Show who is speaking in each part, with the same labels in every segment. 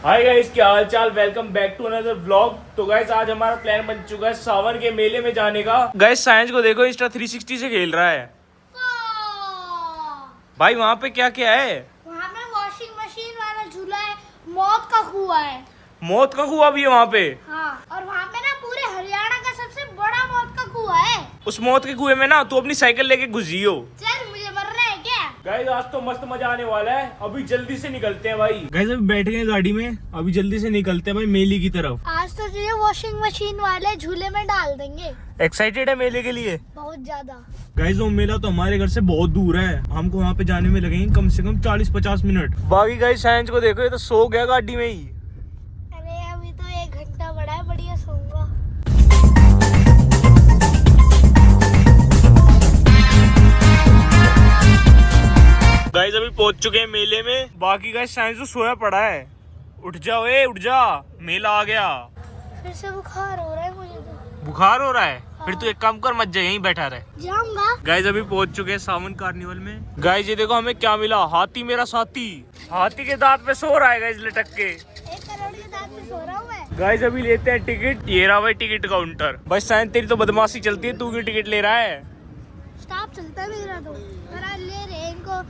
Speaker 1: Hi guys, क्या हाल चाल। Welcome back to another vlog. तो गाइस आज हमारा प्लान बन चुका है सावन के मेले में जाने का। गाइस साइंस को देखो, इंस्टा 360 से खेल रहा है। भाई वहाँ पे क्या क्या है?
Speaker 2: वहाँ पे वॉशिंग मशीन वाला झूला है, मौत का कुआं है।
Speaker 1: मौत का कुआं भी है वहाँ पे?
Speaker 2: हाँ, और वहाँ पे ना पूरे हरियाणा का सबसे बड़ा मौत का कुआं है।
Speaker 1: उस मौत के कुएं में ना तू अपनी साइकिल लेके घुसियो।
Speaker 2: चल, मुझे मरना है क्या?
Speaker 1: गाइस आज तो मस्त मजा आने वाला है। अभी जल्दी से निकलते हैं भाई। गाइस अभी बैठ गए गाड़ी में, अभी जल्दी से निकलते हैं भाई मेले की तरफ।
Speaker 2: आज तो तुझे वॉशिंग मशीन वाले झूले में डाल देंगे।
Speaker 1: एक्साइटेड है मेले के लिए?
Speaker 2: बहुत ज्यादा।
Speaker 1: गाइस वो मेला तो हमारे घर से बहुत दूर है, हमको वहाँ पे जाने में लगेंगे कम से कम 40-50 मिनट। बाकी गाइस साइंस को देखो, ये तो सो गया गाड़ी में ही।
Speaker 2: अरे अभी तो 1 घंटा बड़ा है, बढ़िया सोऊंगा।
Speaker 1: गाइस अभी पहुंच चुके हैं मेले में। बाकी गाइस साइंस तो सोया पड़ा है। उठ जाओ, उठ जा, मेला आ गया।
Speaker 2: फिर से बुखार हो रहा है मुझे तो।
Speaker 1: बुखार हो रहा है? फिर तू एक काम कर, मत जा, यहीं बैठा रहे।
Speaker 2: जाऊंगा।
Speaker 1: गाइस अभी पहुंच चुके हैं सावन कार्निवल में। गाइस ये देखो हमें क्या मिला, हाथी मेरा साथी। हाथी के दांत पे सो रहा है गाइस लटक के।
Speaker 2: 1 करोड़ के दांत पे सो रहा हूँ मैं।
Speaker 1: गाइस अभी लेते हैं टिकट। ये रहा भाई टिकट काउंटर। भाई साइंस तेरी तो बदमाशी चलती है, तू क्यों टिकट ले रहा है?
Speaker 2: स्टाफ चलता है मेरा तो। मेरा ले रहे इनको,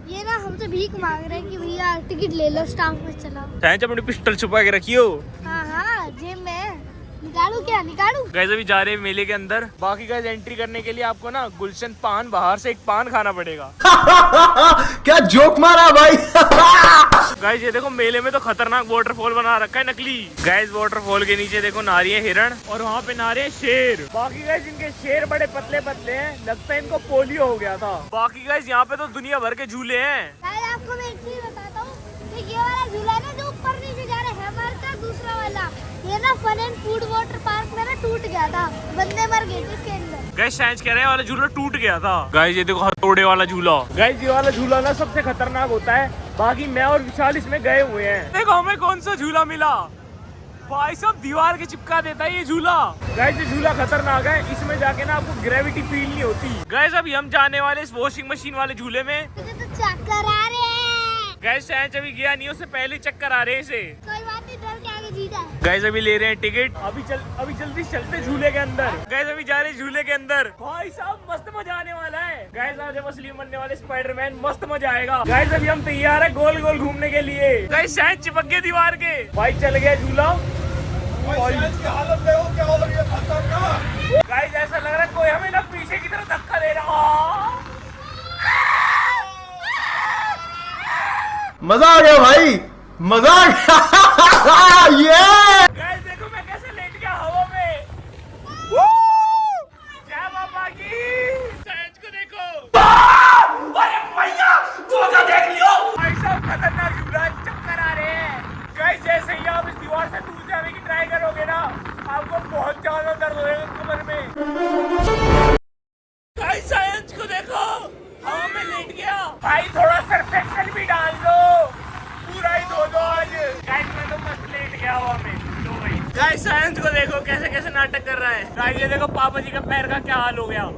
Speaker 2: ये ना हमसे भीख मांग रहे हैं कि भैया टिकट ले लो, स्टाफ में चला।
Speaker 1: साइंस अपनी पिस्टल छुपा के रखियो।
Speaker 2: हाँ हाँ, जेब में निकालू क्या निकालू।
Speaker 1: गाइस अभी जा रहे हैं मेले के अंदर। बाकी गाइस एंट्री करने के लिए आपको ना गुलशन पान, बाहर से एक पान खाना पड़ेगा।
Speaker 3: क्या जोक मारा भाई।
Speaker 1: गाइस ये देखो मेले में तो खतरनाक वाटरफॉल बना रखा है नकली। गाइस वाटरफॉल के नीचे देखो नहा रही है हिरण, और वहाँ पे नहा रहे हैं शेर। बाकी गाइस इनके शेर बड़े पतले पतले हैं, लगता है इनको पोलियो हो गया था। बाकी गाइस यहाँ पे तो दुनिया भर के झूले हैं।
Speaker 2: आपको मैं एक चीज बताता हूँ, ये वाला झूला है ना जो ऊपर नीचे जा रहा है हमारे का, दूसरा वाला ये ना fun and food water park में ना टूट गया था, बंदे मर गए थे इसके अंदर।
Speaker 1: गाइस साइंस कह रहे हैं वाला झूला टूट गया था। गाइस ये देखो हथौड़े वाला झूला। गाइस ये वाला झूला ना सबसे खतरनाक होता है। बाकी मैं और विशाल इसमें गए हुए हैं। देखो हमें कौन सा झूला मिला। भाई साहब दीवार के चिपका देता है ये झूला। गाइस ये झूला खतरनाक है, इसमें जाके ना आपको ग्रेविटी फील नहीं होती। गाइस अभी हम जाने वाले इस वॉशिंग मशीन वाले झूले में।
Speaker 2: मुझे तो चक्कर आ रहे हैं।
Speaker 1: गाइस साइंस अभी गया नहीं, उससे पहले चक्कर आ रहे हैं इसे।
Speaker 2: कोई बात नहीं, डर के आगे जीता है।
Speaker 1: गाइस अभी ले रहे हैं टिकट। अभी जल्दी चलते झूले के अंदर। गाइस अभी जा रहे हैं झूले के अंदर। भाई साहब मस्त मजा आने वाला है। गाइस आज हम असली बनने वाले स्पाइडरमैन, मस्त मजा आएगा। गाइस अभी हम तैयार है गोल गोल घूमने के लिए। गाइस साइंस चिपक गए दीवार के। भाई चल गया झूला।
Speaker 3: की हालत देखो क्या हो रही है, खतरनाक।
Speaker 1: गाइस ऐसा लग रहा है कोई हमें ना पीछे की तरफ धक्का दे रहा।
Speaker 3: मजा आ गया भाई, मजा आ गया। ये
Speaker 1: गाइस देखो मैं कैसे लेट गया हवा में। जय बाबा की। साइंस को देखो। अरे भैया धोखा देख लियो। भाई साहब खतरनाक झूला है, चक्कर आ रहे हैं। गाइस जैसे ही आप इस दीवार से दूर जाने की ट्राई करोगे ना, आपको बहुत ज्यादा दर्द होगा कमर में। गाइस साइंस को देखो, हवा में लेट गया। भाई थोड़ा सर्फ एक्सेल भी डाल दो, पूरा ही धो दो आज। गाइस मैं तो मस्त लेट गया हवा में। तो भाई गाइस साइंस को देखो कैसे कैसे नाटक कर रहा है। गाइस ये देखो पापा जी का पैर का क्या हाल हो गया।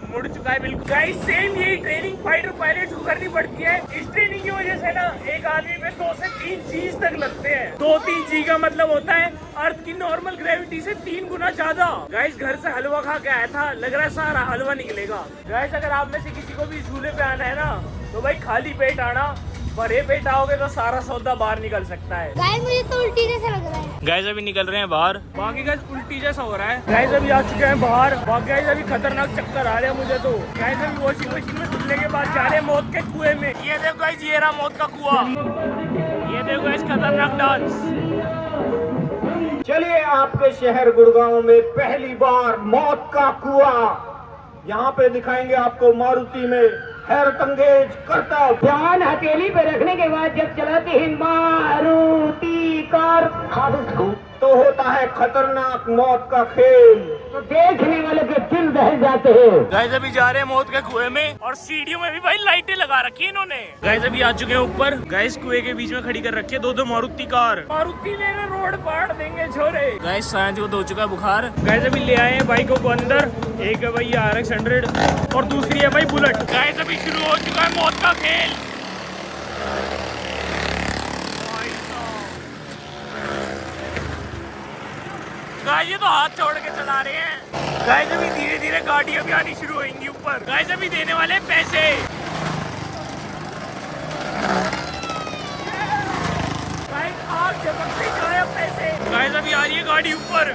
Speaker 1: मुड़ चुका है बिल्कुल। गाइस सेम यही ट्रेनिंग फाइटर पायलट को करनी पड़ती है। इस ट्रेनिंग की वजह से ना एक आदमी पे 2 से 3 चीज तक लगते हैं। 2-3 जी का मतलब होता है अर्थ की नॉर्मल ग्रेविटी से 3 गुना ज्यादा। गाइस घर से हलवा खा के आया था, लग रहा है सारा हलवा निकलेगा। गाइस अगर आप में से किसी को भी झूले पे आना है ना, तो भाई खाली पेट आना, भरे पेट आओगे तो सारा सौदा बाहर निकल सकता है।
Speaker 2: गाइस मुझे तो उल्टी जैसा लग रहा है।
Speaker 1: गाइस अभी निकल रहे हैं बाहर। बाकी गाइस उल्टी जैसा हो रहा है। गाइस अभी आ चुके हैं बाहर। बाकी गाइस अभी खतरनाक चक्कर आ रहे हैं मुझे तो। गाइस अभी वॉशिंग मशीन में धुलने के बाद जा रहे हैं मौत के कुएं में। ये देखो गाइस, ये रहा मौत का कुआं। ये देखो गाइस खतरनाक डांस।
Speaker 3: चलिए आपके शहर गुड़गांव में पहली बार मौत का कुआं, यहाँ पे दिखाएंगे आपको मारुति में हैरत अंगेज करता।
Speaker 4: ध्यान हथेली पे रखने के बाद जब चलाते हैं मारुति कार,
Speaker 3: तो होता है खतरनाक मौत का खेल।
Speaker 4: तो देखने वाले के दिल दहल जाते हैं।
Speaker 1: गाइस अभी जा रहे हैं मौत के कुएं में, और सीढ़ियों में भी भाई लाइटें लगा रखी है इन्होंने। गाइस अभी आ चुके हैं ऊपर। गाइस कुएं के बीच में खड़ी कर रखी है 2-2 मारुति कार। मारुति ने रोड पाड़ देंगे छोरे। गाइस साइंस को तो हो चुका है बुखार। गाइस अभी ले आए हैं बाइकों को अंदर। एक है भाई RX 100 और दूसरी है भाई बुलेट। गाइस अभी शुरू हो चुका है मौत का खेल। गाइस ये तो हाथ छोड़ के चला रहे हैं। गाइस अभी धीरे धीरे गाड़ियां भी आनी शुरू होंगी ऊपर। गाइस अभी देने वाले हैं पैसे। गाइस आग झपकते जाए पैसे। गाइस अभी आ रही है गाड़ी ऊपर।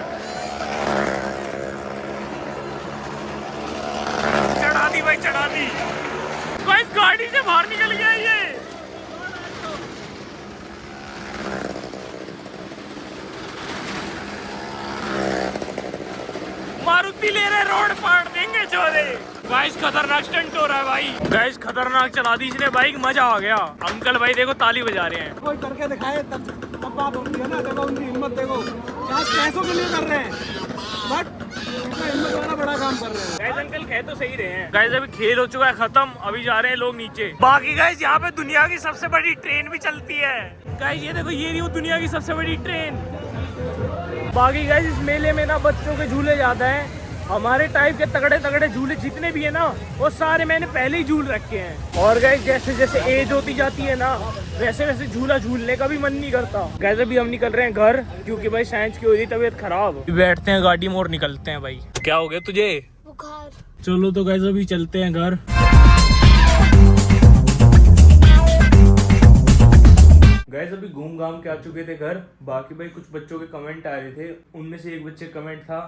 Speaker 1: चढ़ा दी भाई, चढ़ा दी। गाइस गाड़ी से बाहर निकल गया ये। मारुति ले रहे, रोड पाड़ देंगे चोरे। गाइस खतरनाक स्टंट हो रहा है भाई। गाइस खतरनाक चला दी इसने बाइक, मजा आ गया। अंकल भाई देखो ताली बजा रहे हैं।
Speaker 5: कोई करके दिखाए तब बात होती है ना। देखो उनकी हिम्मत देखो, क्या पैसों के लिए कर रहे हैं, बट हिम्मत वाला बड़ा काम कर रहे हैं।
Speaker 1: गाइस अंकल कह तो सही रहे हैं। गाइस अभी खेल हो चुका है खत्म, अभी जा रहे हैं लोग नीचे। बाकी गाइस यहाँ पे दुनिया की सबसे बड़ी ट्रेन भी चलती है। गाइस ये देखो, ये रही वो दुनिया की सबसे बड़ी ट्रेन। बाकी गाइस इस मेले में ना बच्चों के झूले ज्यादा हैं। हमारे टाइप के तगड़े तगड़े झूले जितने भी है ना, वो सारे मैंने पहले ही झूल रखे हैं। और गाइस जैसे जैसे एज होती जाती है ना, वैसे वैसे झूला झूलने का भी मन नहीं करता। गाइस अभी हम निकल रहे हैं घर, क्योंकि भाई साइंस की हो रही तबीयत खराब। बैठते हैं गाड़ी में और निकलते हैं। भाई क्या हो गया तुझे?
Speaker 2: बुखार।
Speaker 1: चलो तो गाइस अभी चलते हैं घर। गाइस अभी घूम घाम के आ चुके थे घर। बाकी भाई कुछ बच्चों के कमेंट आ रहे थे, उनमें से एक बच्चे कमेंट था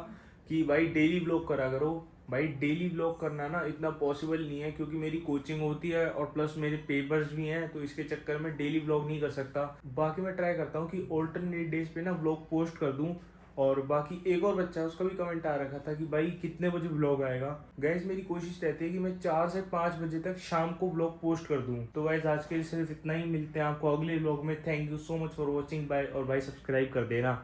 Speaker 1: कि भाई डेली व्लॉग करा करो। भाई डेली व्लॉग करना ना इतना पॉसिबल नहीं है, क्योंकि मेरी कोचिंग होती है और प्लस मेरे पेपर्स भी हैं, तो इसके चक्कर में डेली व्लॉग नहीं कर सकता। बाकी मैं ट्राई करता हूँ कि ऑल्टरनेट डेज पे ना व्लॉग पोस्ट कर दूँ। और बाकी एक और बच्चा है, उसका भी कमेंट आ रखा था कि भाई कितने बजे व्लॉग आएगा। गाइस मेरी कोशिश रहती है कि मैं 4 से 5 बजे तक शाम को व्लॉग पोस्ट कर दूं। तो गाइस आज के लिए सिर्फ इतना ही, मिलते हैं आपको अगले व्लॉग में। Thank you so much for watching, bye. और भाई सब्सक्राइब कर देना।